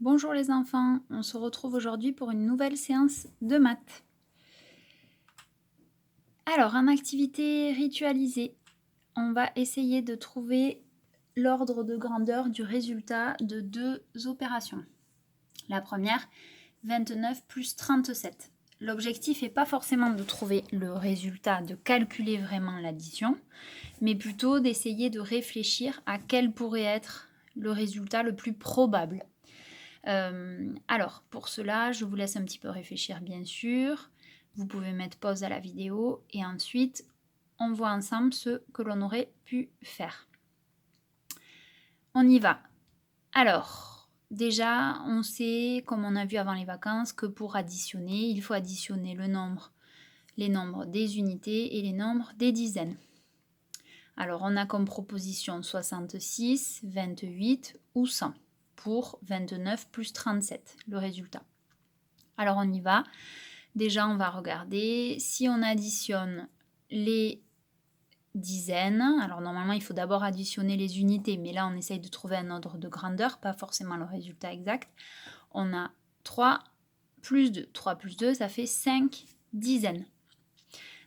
Bonjour les enfants, on se retrouve aujourd'hui pour une nouvelle séance de maths. Alors, en activité ritualisée, on va essayer de trouver l'ordre de grandeur du résultat de deux opérations. La première, 29 plus 37. L'objectif n'est pas forcément de trouver le résultat, de calculer vraiment l'addition, mais plutôt d'essayer de réfléchir à quel pourrait être le résultat le plus probable. Alors, pour cela, je vous laisse un petit peu réfléchir, bien sûr. Vous pouvez mettre pause à la vidéo et ensuite, on voit ensemble ce que l'on aurait pu faire. On y va. Alors, déjà, on sait, comme on a vu avant les vacances, que pour additionner, il faut additionner les nombres des unités et les nombres des dizaines. Alors, on a comme proposition 66, 28 ou 100 pour 29 plus 37, le résultat. Alors, on y va. Déjà, on va regarder si on additionne les dizaines. Alors, normalement, il faut d'abord additionner les unités, mais là, on essaye de trouver un ordre de grandeur, pas forcément le résultat exact. On a 3 plus 2. 3 plus 2, ça fait 5 dizaines.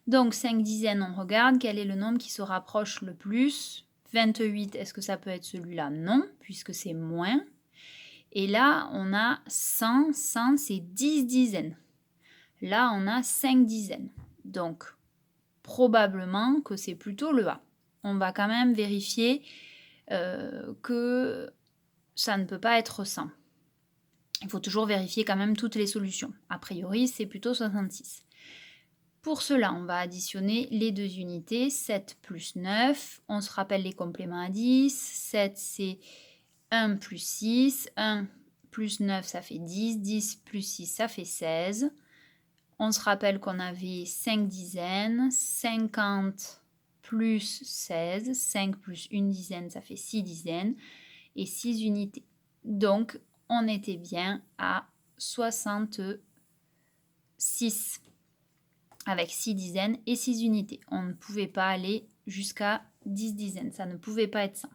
Donc, 5 dizaines, on regarde quel est le nombre qui se rapproche le plus. 28, est-ce que ça peut être celui-là? Non, puisque c'est moins. Et là, on a 100. 100, c'est 10 dizaines. Là, on a 5 dizaines. Donc, probablement que c'est plutôt le A. On va quand même vérifier que ça ne peut pas être 100. Il faut toujours vérifier quand même toutes les solutions. A priori, c'est plutôt 66. Pour cela, on va additionner les deux unités, 7 plus 9. On se rappelle les compléments à 10. 7, c'est 1 plus 6. 1 plus 9, ça fait 10. 10 plus 6, ça fait 16. On se rappelle qu'on avait 5 dizaines. 50 plus 16. 5 plus 1 dizaine, ça fait 6 dizaines. Et 6 unités. Donc, on était bien à 66. Avec 6 dizaines et 6 unités. On ne pouvait pas aller jusqu'à 10 dizaines. Ça ne pouvait pas être ça.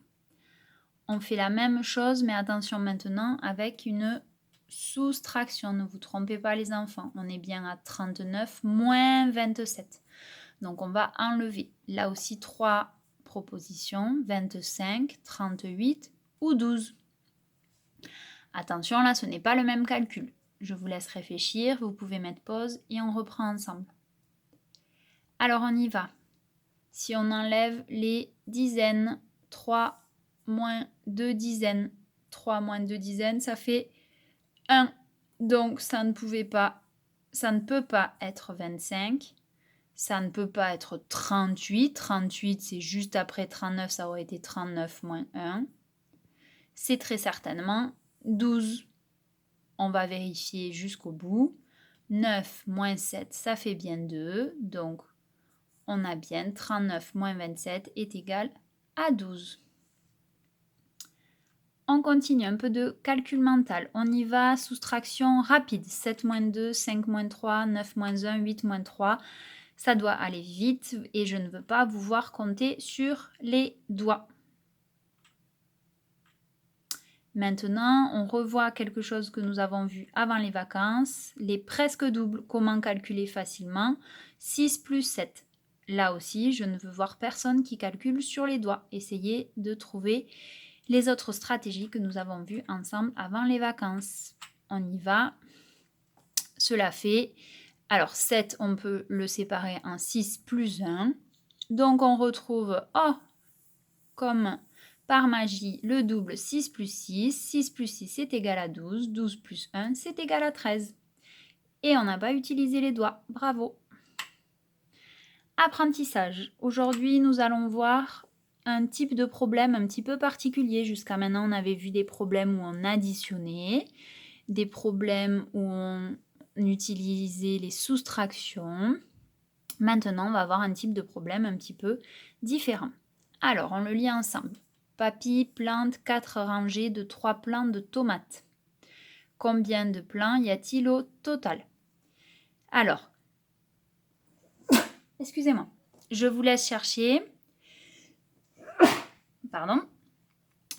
On fait la même chose, mais attention maintenant avec une soustraction. Ne vous trompez pas les enfants. On est bien à 39 moins 27. Donc on va enlever là aussi 3 propositions. 25, 38 ou 12. Attention, là ce n'est pas le même calcul. Je vous laisse réfléchir. Vous pouvez mettre pause et on reprend ensemble. Alors on y va. Si on enlève les dizaines, 3 moins 2 dizaines, 3 moins 2 dizaines, ça fait 1. Donc ça ne peut pas être 25. Ça ne peut pas être 38. 38, c'est juste après 39, ça aurait été 39 moins 1. C'est très certainement 12. On va vérifier jusqu'au bout. 9 moins 7, ça fait bien 2. Donc on a bien 39 moins 27 est égal à 12. On continue un peu de calcul mental. On y va, soustraction rapide. 7 moins 2, 5 moins 3, 9 moins 1, 8 moins 3. Ça doit aller vite et je ne veux pas vous voir compter sur les doigts. Maintenant, on revoit quelque chose que nous avons vu avant les vacances. Les presque doubles, comment calculer facilement. 6 plus 7. Là aussi, je ne veux voir personne qui calcule sur les doigts. Essayez de trouver les autres stratégies que nous avons vues ensemble avant les vacances. On y va. Cela fait... Alors, 7, on peut le séparer en 6 plus 1. Donc, on retrouve, comme par magie, le double 6 plus 6. 6 plus 6, c'est égal à 12. 12 plus 1, c'est égal à 13. Et on n'a pas utilisé les doigts. Bravo! Apprentissage. Aujourd'hui, nous allons voir un type de problème un petit peu particulier. Jusqu'à maintenant, on avait vu des problèmes où on additionnait, des problèmes où on utilisait les soustractions. Maintenant, on va voir un type de problème un petit peu différent. Alors, on le lit ensemble. Papy plante 4 rangées de 3 plants de tomates. Combien de plants y a-t-il au total? Alors, excusez-moi, je vous laisse chercher. Pardon.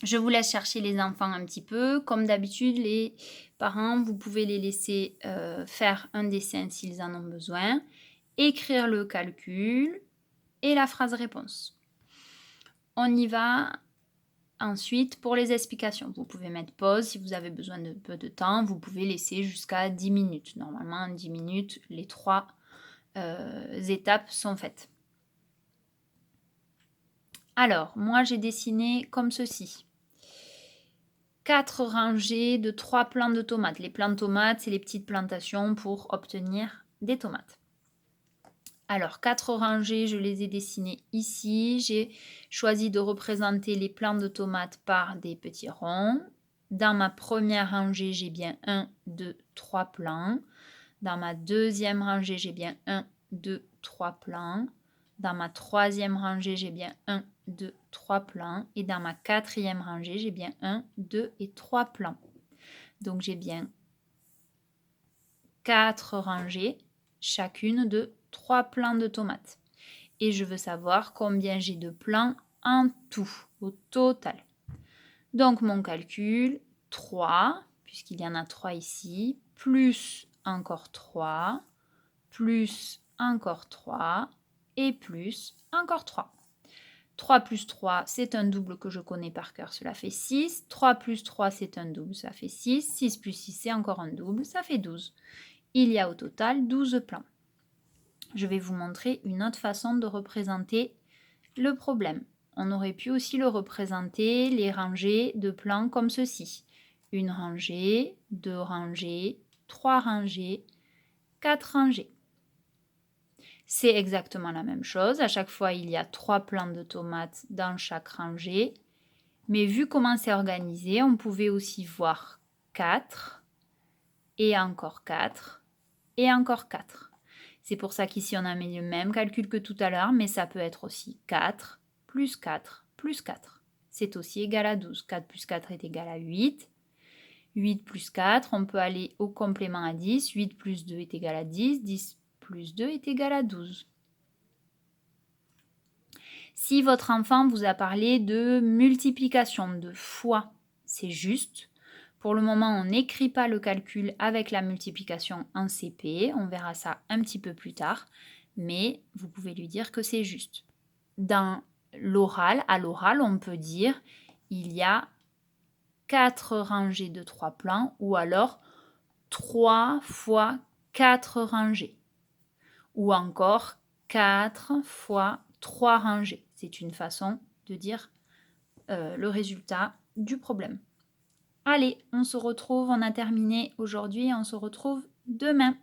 Je vous laisse chercher les enfants un petit peu. Comme d'habitude, les parents, vous pouvez les laisser faire un dessin s'ils en ont besoin, écrire le calcul et la phrase réponse. On y va ensuite pour les explications. Vous pouvez mettre pause si vous avez besoin de peu de temps. Vous pouvez laisser jusqu'à 10 minutes. Normalement, en 10 minutes, les 3 étapes sont faites. Alors, moi, j'ai dessiné comme ceci. 4 rangées de 3 plants de tomates. Les plants de tomates, c'est les petites plantations pour obtenir des tomates. Alors, 4 rangées, je les ai dessinées ici. J'ai choisi de représenter les plants de tomates par des petits ronds. Dans ma première rangée, j'ai bien 1, 2, 3 plants. Dans ma deuxième rangée, j'ai bien 1, 2, 3 plants. Dans ma troisième rangée, j'ai bien 1, 2, 3 plants. Et dans ma quatrième rangée, j'ai bien 1, 2 et 3 plants. Donc, j'ai bien 4 rangées, chacune de 3 plants de tomates. Et je veux savoir combien j'ai de plants en tout, au total. Donc, mon calcul, 3, puisqu'il y en a 3 ici, plus encore 3, plus encore 3 et plus encore 3. 3 plus 3, c'est un double que je connais par cœur, cela fait 6. 3 plus 3, c'est un double, ça fait 6. 6 plus 6, c'est encore un double, ça fait 12. Il y a au total 12 plants. Je vais vous montrer une autre façon de représenter le problème. On aurait pu aussi le représenter, les rangées de plants comme ceci. Une rangée, 2 rangées, 3 rangées, 4 rangées. C'est exactement la même chose. À chaque fois, il y a 3 plants de tomates dans chaque rangée. Mais vu comment c'est organisé, on pouvait aussi voir 4 et encore 4 et encore 4. C'est pour ça qu'ici, on a mis le même calcul que tout à l'heure, mais ça peut être aussi 4 plus 4 plus 4. C'est aussi égal à 12. 4 plus 4 est égal à 8. 8 plus 4, on peut aller au complément à 10. 8 plus 2 est égal à 10. 10 plus 2 est égal à 12. Si votre enfant vous a parlé de multiplication, de fois, c'est juste. Pour le moment, on n'écrit pas le calcul avec la multiplication en CP. On verra ça un petit peu plus tard. Mais vous pouvez lui dire que c'est juste. Dans l'oral, à l'oral, on peut dire il y a 4 rangées de 3 plants ou alors 3 fois 4 rangées. Ou encore 4 fois 3 rangées. C'est une façon de dire le résultat du problème. Allez, on se retrouve, on a terminé aujourd'hui et on se retrouve demain.